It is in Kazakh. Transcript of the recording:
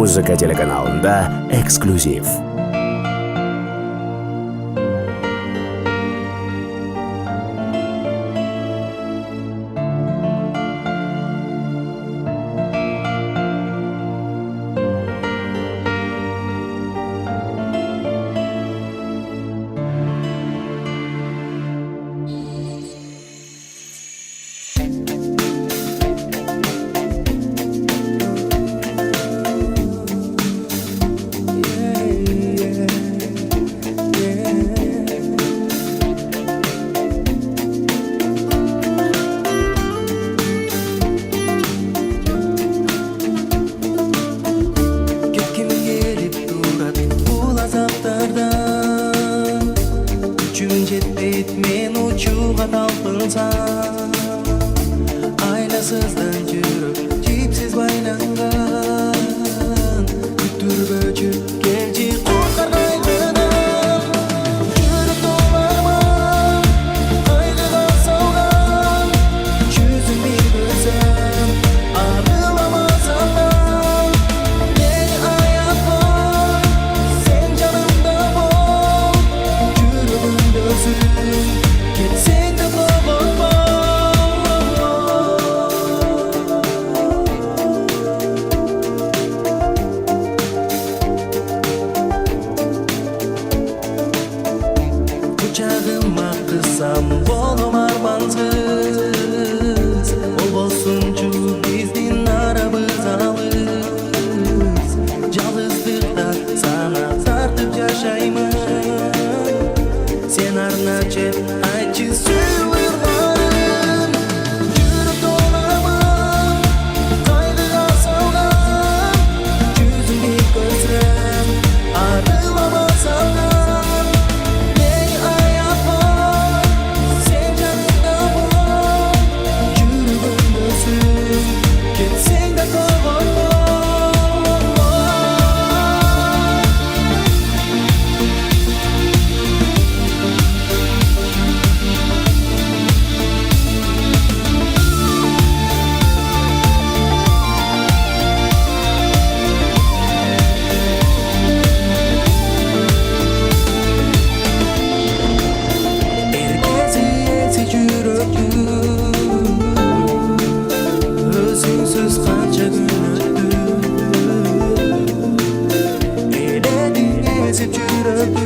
музыка телеканалында эксклюзив. Men uçuğa talpınsam aynasızdan жүріп жипсіз байланған күттір бөчіп келчи қорқар қайғыдан жүріп толарман қайғыға салған жүзін бір көрсем арыламасам да мені аятма сен жанымда бол жүрегімді сүр кетсең де қорықпа Kucağıma kızsam bolum armansız Ol bolsunçu bizdin aramız alız Жалғыздықта sana tartıp yaşayman Sen arnachep aytчы suyularım Жүріп толарман қайғыға салған жүзіңді көрсем арыламасам да мені аятма сен жанымда бол жүрегімді сүр кетсең де қорықпа Özünsüz qancha kun o'tdi Eleding ezib yuribdi